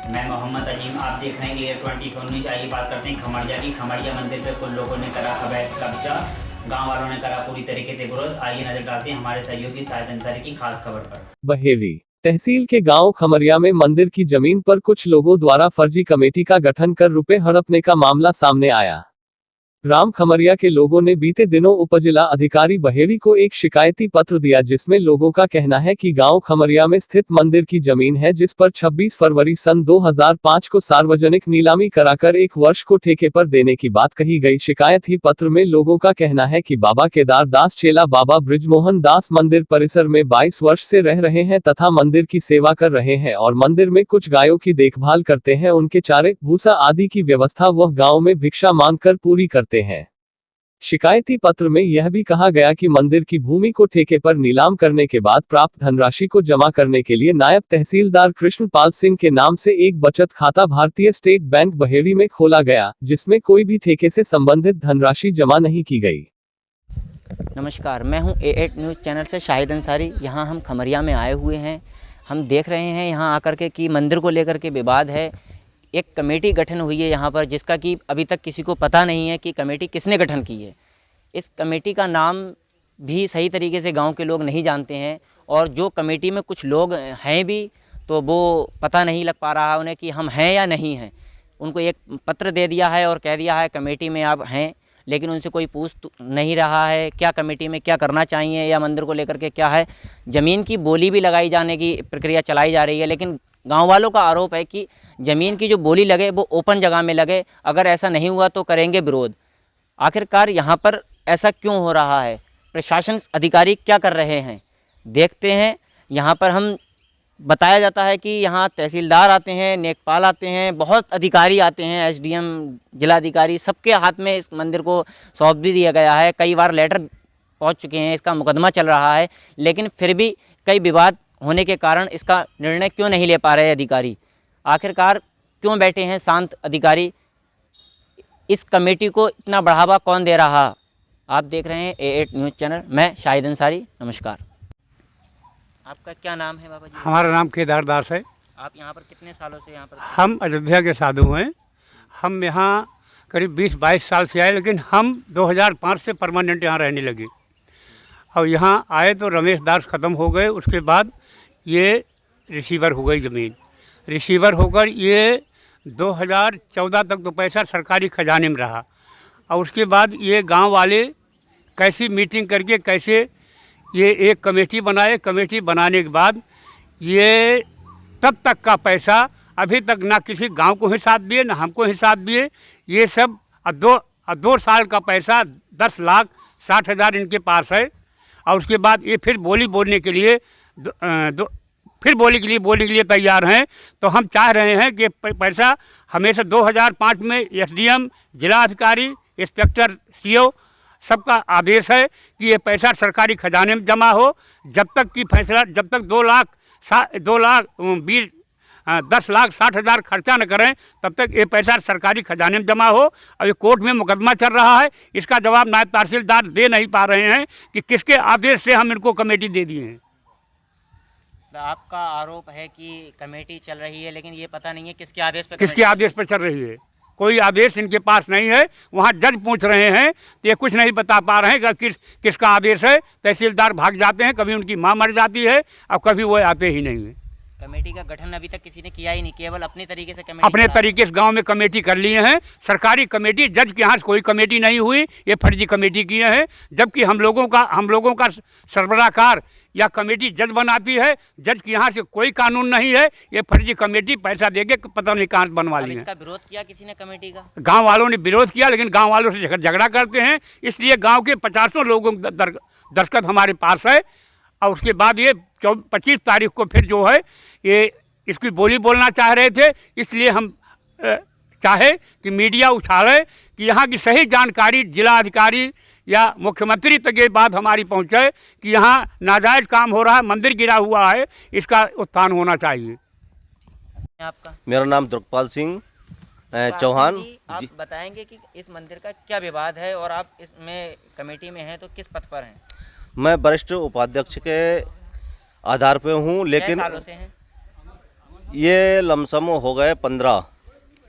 मैं मोहम्मद अजीम, आप देख रहे हैं A24 न्यूज। आइए बात करते हैं खमड़िया की। खमड़िया मंदिर पे कुछ लोगों ने करा अवैध कब्जा, गांव वालों ने करा पूरी तरीके से विरोध। आइए नजर डालते हैं हमारे सहयोगी शाहिद अंसारी की खास खबर पर। बहेड़ी तहसील के गांव खमरिया में मंदिर की जमीन पर कुछ लोगों द्वारा फर्जी कमेटी का गठन कर रुपए हड़पने का मामला सामने आया। राम खमरिया के लोगों ने बीते दिनों उपजिला अधिकारी बहेड़ी को एक शिकायती पत्र दिया, जिसमें लोगों का कहना है कि गांव खमरिया में स्थित मंदिर की जमीन है, जिस पर 26 फरवरी सन 2005 को सार्वजनिक नीलामी कराकर 1 वर्ष को ठेके पर देने की बात कही गई। शिकायती पत्र में लोगों का कहना है कि बाबा केदार दास चेला बाबा ब्रिजमोहन दास मंदिर परिसर में 22 वर्ष से रह रहे हैं तथा मंदिर की सेवा कर रहे हैं और मंदिर में कुछ गायों की देखभाल करते हैं। उनके चारे भूसा आदि की व्यवस्था वह गांव में भिक्षा मांगकर पूरी करते हैं। शिकायती पत्र में यह भी कहा गया कि मंदिर की भूमि को ठेके पर नीलाम करने के बाद प्राप्त धनराशि को जमा करने के लिए नायब तहसीलदार कृष्णपाल सिंह के नाम से एक बचत खाता भारतीय स्टेट बैंक बहेड़ी में खोला गया, जिसमें कोई भी ठेके से संबंधित धनराशि जमा नहीं की गई। नमस्कार, मैं हूं A8 न्यूज़ चैनल से शाहिद अंसारी। यहां हम खमरिया में आए हुए हैं। हम देख रहे हैं यहां आकर के कि मंदिर को लेकर के विवाद है। एक कमेटी गठन हुई है यहाँ पर, जिसका कि अभी तक किसी को पता नहीं है कि कमेटी किसने गठन की है। इस कमेटी का नाम भी सही तरीके से गांव के लोग नहीं जानते हैं और जो कमेटी में कुछ लोग हैं भी तो वो पता नहीं लग पा रहा है उन्हें कि हम हैं या नहीं हैं। उनको एक पत्र दे दिया है और कह दिया है कमेटी में आप हैं, लेकिन उनसे कोई पूछ नहीं रहा है क्या कमेटी में क्या करना चाहिए या मंदिर को लेकर के क्या है। ज़मीन की बोली भी लगाई जाने की प्रक्रिया चलाई जा रही है, लेकिन गांव वालों का आरोप है कि ज़मीन की जो बोली लगे वो ओपन जगह में लगे, अगर ऐसा नहीं हुआ तो करेंगे विरोध। आखिरकार यहाँ पर ऐसा क्यों हो रहा है, प्रशासन अधिकारी क्या कर रहे हैं, देखते हैं। यहाँ पर हम बताया जाता है कि यहाँ तहसीलदार आते हैं, नेकपाल आते हैं, बहुत अधिकारी आते हैं, SDM जिलाधिकारी, सबके हाथ में इस मंदिर को सौंप भी दिया गया है। कई बार लेटर पहुँच चुके हैं, इसका मुकदमा चल रहा है, लेकिन फिर भी कई विवाद होने के कारण इसका निर्णय क्यों नहीं ले पा रहे अधिकारी। आखिरकार क्यों बैठे हैं शांत अधिकारी, इस कमेटी को इतना बढ़ावा कौन दे रहा। आप देख रहे हैं A8 न्यूज़ चैनल, मैं शाहिद अंसारी। नमस्कार। आपका क्या नाम है बाबा जी? हमारा नाम केदार दास है। आप यहाँ पर कितने सालों से यहाँ पर? हम अयोध्या के साधु हैं। हम यहाँ करीब 20-22 साल से आए, लेकिन हम 2005 से परमानेंट यहाँ रहने लगे। और यहाँ आए तो रमेश दास ख़त्म हो गए, उसके बाद ये रिसीवर हो गई ज़मीन। रिसीवर होकर ये 2014 तक तो पैसा सरकारी खजाने में रहा और उसके बाद ये गांव वाले कैसी मीटिंग करके कैसे ये एक कमेटी बनाए। कमेटी बनाने के बाद ये तब तक का पैसा अभी तक ना किसी गांव को हिसाब दिए ना हमको हिसाब दिए। ये सब 2 साल का पैसा 10,60,000 इनके पास है और उसके बाद ये फिर बोलने के लिए बोलने के लिए तैयार हैं। तो हम चाह रहे हैं कि पैसा हमेशा 2005 में SDM जिला अधिकारी इंस्पेक्टर CO सबका आदेश है कि ये पैसा सरकारी खजाने में जमा हो। जब तक कि फैसला, जब तक 10,60,000 खर्चा न करें तब तक ये पैसा सरकारी खजाने में जमा हो। और ये कोर्ट में मुकदमा चल रहा है, इसका जवाब नायब तहसीलदार दे नहीं पा रहे हैं कि किसके आदेश से हम इनको कमेटी दे दिए हैं। आपका आरोप है कि कमेटी चल रही है, लेकिन ये पता नहीं है किसके आदेश पर चल रही है। कोई आदेश इनके पास नहीं है। वहाँ जज पूछ रहे हैं तो ये कुछ नहीं बता पा रहे हैं कि किसका आदेश है। तहसीलदार भाग जाते हैं, कभी उनकी माँ मर जाती है और कभी वो आते ही नहीं है। कमेटी का गठन अभी तक किसी ने किया ही नहीं, केवल अपने तरीके से अपने तरीके से गांव में कमेटी कर लिए हैं। सरकारी कमेटी, जज के यहाँ से कोई कमेटी नहीं हुई, ये फर्जी कमेटी किए हैं। जबकि हम लोगों का सरबराहकार या कमेटी जज बनाती है। जज के यहाँ से कोई कानून नहीं है। ये फर्जी कमेटी पैसा देके पता नहीं कहाँ बनवा ली है। इसका विरोध किया किसी ने कमेटी का? गांव वालों ने विरोध किया, लेकिन गांव वालों से झगड़ा करते हैं, इसलिए गांव के 50 लोगों दस्तखत हमारे पास है। और उसके बाद ये 25 तारीख को फिर जो है ये इसकी बोली बोलना चाह रहे थे, इसलिए हम चाहे कि मीडिया उछाले कि यहाँ की सही जानकारी जिला अधिकारी या मुख्यमंत्री तक ये बात हमारी पहुँचे कि यहाँ नाजायज़ काम हो रहा है, मंदिर गिरा हुआ है, इसका उत्थान होना चाहिए। आपका? मेरा नाम दुर्गपाल सिंह चौहान। आप बताएंगे कि इस मंदिर का क्या विवाद है और आप इसमें कमेटी में हैं तो किस पद पर हैं? मैं वरिष्ठ उपाध्यक्ष के आधार पे हूँ, लेकिन सालों से हैं? ये लमसम हो गए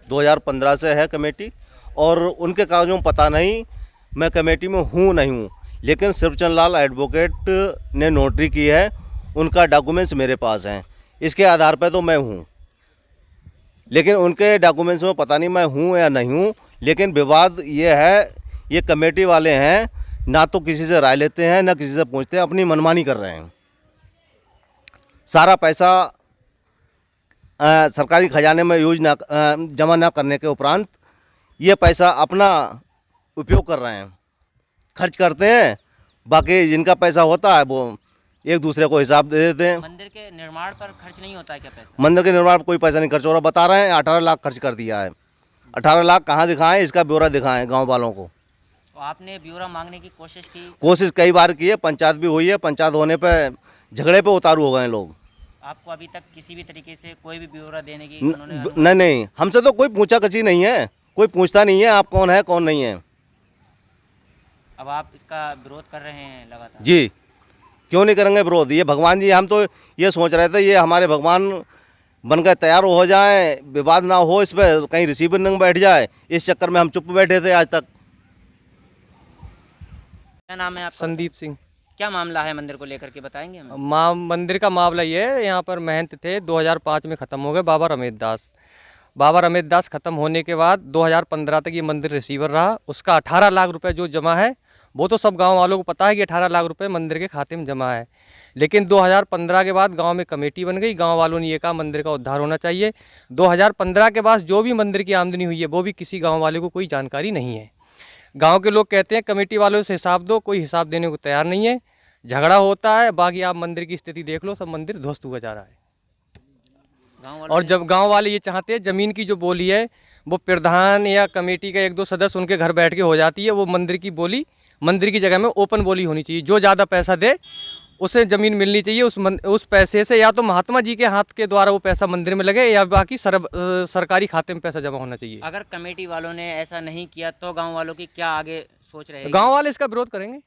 2015 से है कमेटी, और उनके कागजों में पता नहीं मैं कमेटी में हूँ नहीं हूँ, लेकिन शिवचंद लाल एडवोकेट ने नोटरी की है, उनका डॉक्यूमेंट्स मेरे पास हैं, इसके आधार पर तो मैं हूँ। लेकिन उनके डॉक्यूमेंट्स में पता नहीं मैं हूँ या नहीं हूँ। लेकिन विवाद ये है, ये कमेटी वाले हैं, ना तो किसी से राय लेते हैं ना किसी से पूछते हैं, अपनी मनमानी कर रहे हैं। सारा पैसा सरकारी खजाने में जमा ना करने के उपरांत ये पैसा अपना उपयोग कर रहे हैं, खर्च करते हैं। बाकी जिनका पैसा होता है वो एक दूसरे को हिसाब दे देते हैं। मंदिर के निर्माण पर खर्च नहीं होता है क्या पैसा? मंदिर के निर्माण पर कोई पैसा नहीं खर्च हो रहा, बता रहे हैं 18 लाख खर्च कर दिया है। 18 लाख कहाँ दिखाएं, इसका ब्यौरा दिखाएं गांव वालों को। तो आपने ब्यौरा मांगने की कोशिश की? कोशिश कई बार की है, पंचायत भी हुई है, पंचायत होने पे झगड़े पे उतारू हो गए लोग। आपको अभी तक किसी भी तरीके से कोई भी ब्यौरा देने की नहीं, हमसे तो कोई पूछा कची नहीं है, कोई पूछता नहीं है आप कौन है कौन नहीं है। अब आप इसका विरोध कर रहे हैं लगातार? जी, क्यों नहीं करेंगे विरोध। ये भगवान जी, हम तो ये सोच रहे थे ये हमारे भगवान बनकर तैयार हो जाए, विवाद ना हो इस पर, कहीं रिसीवर न बैठ जाए, इस चक्कर में हम चुप बैठे थे आज तक। क्या नाम है आपका? संदीप सिंह। क्या मामला है मंदिर को लेकर के, बताएंगे हमें? मंदिर का मामला ये है, यहाँ पर महंत थे, 2005 में ख़त्म हो गए बाबा रमेश दास। बाबा रमेश दास ख़त्म होने के बाद 2015 तक ये मंदिर रिसीवर रहा। उसका 18 लाख रुपए जो जमा है, वो तो सब गांव वालों को पता है कि 18 लाख रुपए मंदिर के खाते में जमा है। लेकिन 2015 के बाद गांव में कमेटी बन गई, गांव वालों ने ये कहा मंदिर का उद्धार होना चाहिए। 2015 के बाद जो भी मंदिर की आमदनी हुई है वो भी किसी गाँव वाले को कोई जानकारी नहीं है। गांव के लोग कहते हैं कमेटी वालों से हिसाब दो, कोई हिसाब देने को तैयार नहीं है, झगड़ा होता है। बाकी आप मंदिर की स्थिति देख लो, सब मंदिर ध्वस्त हुआ जा रहा है। और जब गांव वाले ये चाहते हैं ज़मीन की जो बोली है वो प्रधान या कमेटी का 1-2 सदस्य उनके घर बैठ के हो जाती है, वो मंदिर की बोली मंदिर की जगह में ओपन बोली होनी चाहिए। जो ज़्यादा पैसा दे उसे ज़मीन मिलनी चाहिए। उस पैसे से या तो महात्मा जी के हाथ के द्वारा वो पैसा मंदिर में लगे, या बाकी सरकारी खाते में पैसा जमा होना चाहिए। अगर कमेटी वालों ने ऐसा नहीं किया तो गांव वालों की क्या आगे सोच रहे हैं? गांव वाले इसका विरोध करेंगे।